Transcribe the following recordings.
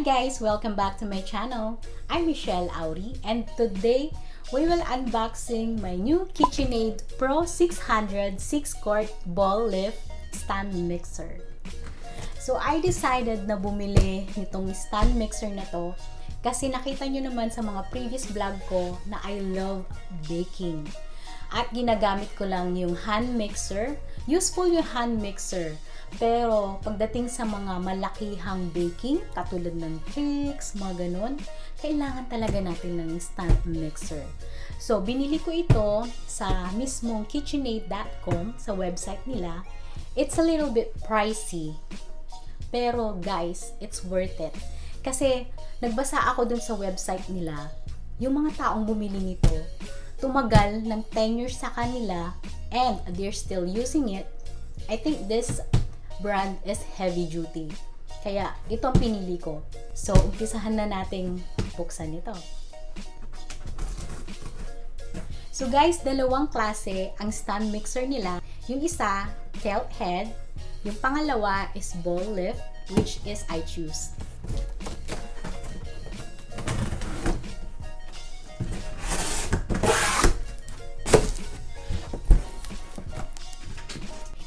guys! Welcome back to my channel. I'm Michelle Auri and today we will unboxing my new KitchenAid Pro 600 6-quart ball lift stand mixer. So I decided na bumili nitong stand mixer na to kasi nakita nyo naman sa mga previous vlog ko na I love baking. At ginagamit ko lang yung hand mixer. Useful yung hand mixer. Pero, pagdating sa mga malakihang baking, katulad ng cakes, mga ganun, kailangan talaga natin ng stand mixer. So, binili ko ito sa mismong KitchenAid.com, sa website nila. It's a little bit pricey. Pero, guys, it's worth it. Kasi, nagbasa ako dun sa website nila, yung mga taong bumili nito, tumagal ng 10 years sa kanila, and they're still using it. I think this brand is heavy duty. Kaya, ito ang pinili ko. So, umpisahan na nating buksan ito. So, guys, dalawang klase ang stand mixer nila. Yung isa, tilt head. Yung pangalawa is ball lift, which is I choose.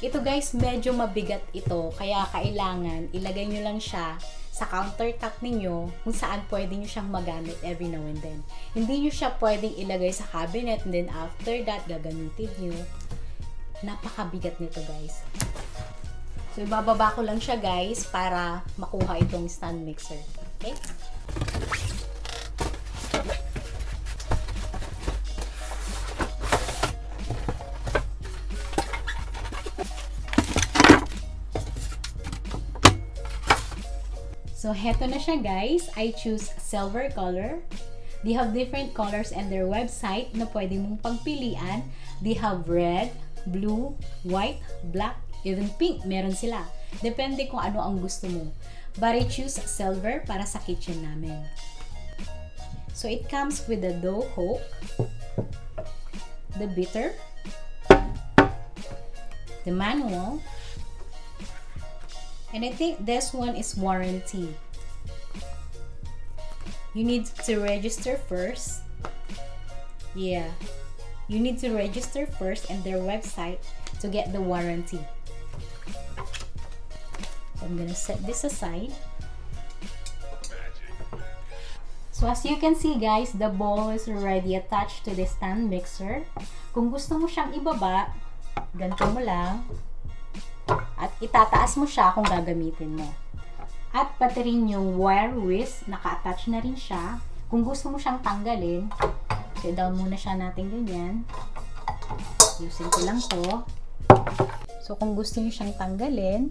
Ito guys, medyo mabigat ito, kaya kailangan ilagay nyo lang siya sa countertop ninyo kung saan pwede nyo siyang magamit every now and then. Hindi nyo siya pwedeng ilagay sa cabinet and then after that, gagamitin nyo. Napakabigat nito guys. So, ibababa ko lang siya guys para makuha itong stand mixer. Okay? So, heto na siya guys. I choose silver color. They have different colors and their website na pwede mong pagpilian. They have red, blue, white, black, even pink. Meron sila. Depende kung ano ang gusto mo. But I choose silver para sa kitchen namin. So, it comes with the dough hook, the beater, the manual, and I think this one is warranty. You need to register first. Yeah. You need to register first in their website to get the warranty. So I'm gonna set this aside. So as you can see guys, the bowl is already attached to the stand mixer. Kung gusto mo siyang ibaba, ganito mo lang. At itataas mo siya kung gagamitin mo. At pati rin yung wire whisk, naka-attach na rin siya. Kung gusto mo siyang tanggalin, so down muna siya natin ganyan. Using ko lang to. So kung gusto niyo siyang tanggalin,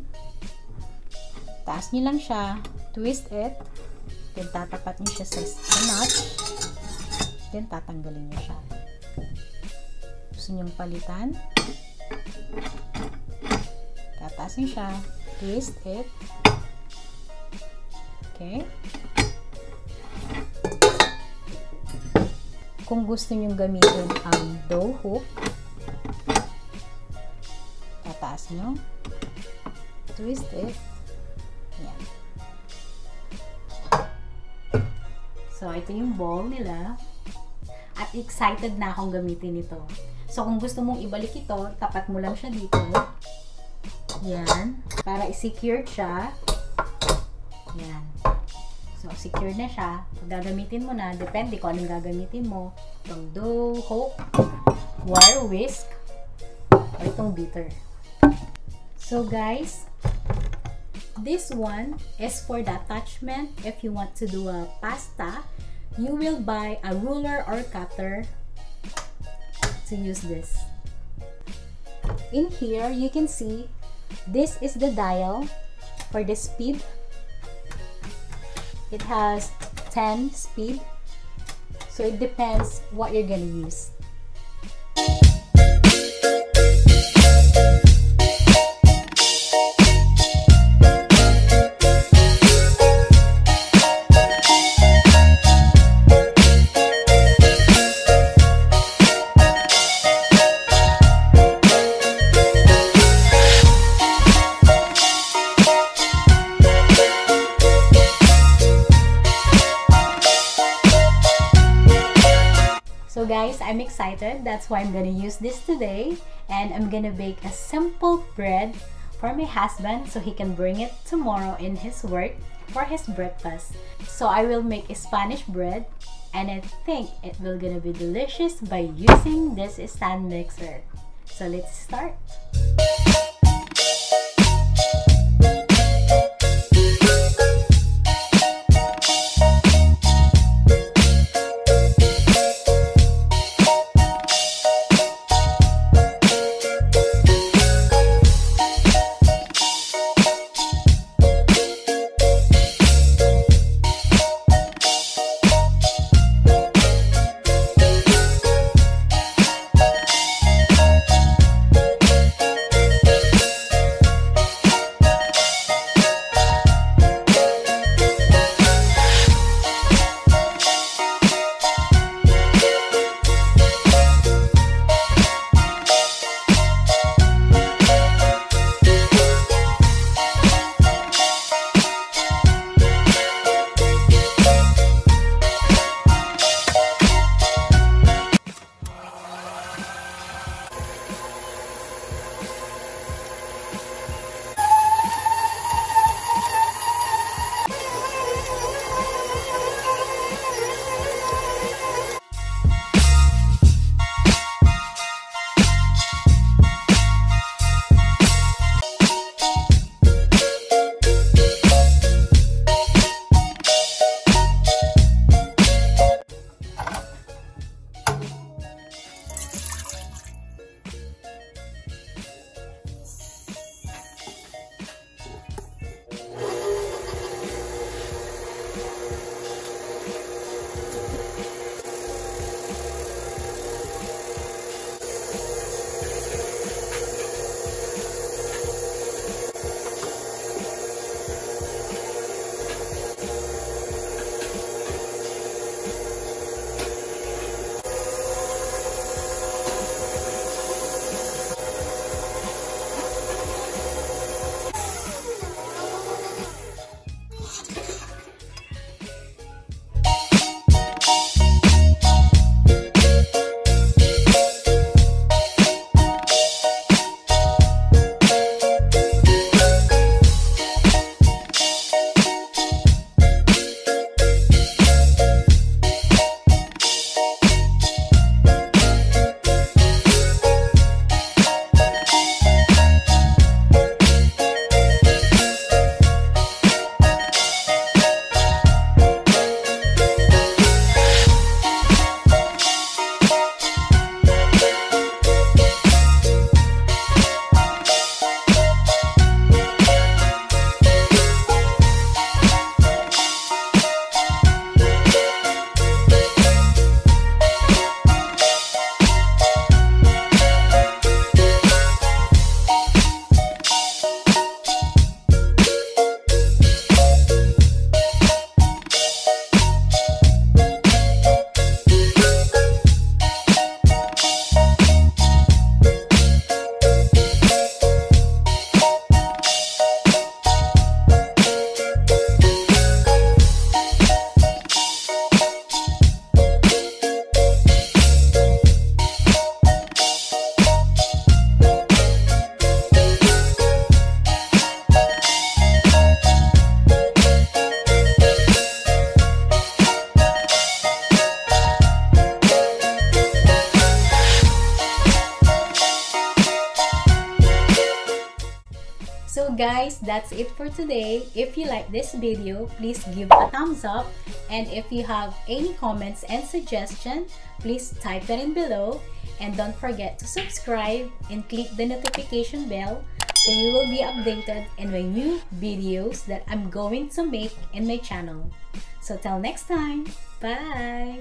taas niyo lang siya, twist it, then tatapat niyo siya sa notch, then tatanggalin niyo siya. Gusto niyo palitan, tataas niyo siya, twist it. Okay. Kung gusto niyo gamitin ang dough hook, tataas niyo, twist it. Yan. So, ito yung bowl nila. At excited na akong gamitin ito. So, kung gusto mong ibalik ito, tapat mo lang siya dito. Yan. Para i-secure siya. Yan. So, secure na siya. Pag gagamitin mo na, depende kung anong gagamitin mo. Itong dough hook, wire whisk, o itong beater. So, guys, this one is for the attachment. If you want to do a pasta, you will buy a ruler or cutter to use this. In here, you can see this is the dial for the speed. It has 10 speed, so it depends what you're gonna use. I'm excited. That's why I'm gonna use this today. And I'm gonna bake a simple bread for my husband so he can bring it tomorrow in his work for his breakfast. So I will make a Spanish bread, and I think it will gonna be delicious by using this stand mixer. So let's start. So guys, that's it for today. If you like this video, please give a thumbs up. And if you have any comments and suggestions, please type that in below. And don't forget to subscribe and click the notification bell so you will be updated in my new videos that I'm going to make in my channel. So till next time, bye!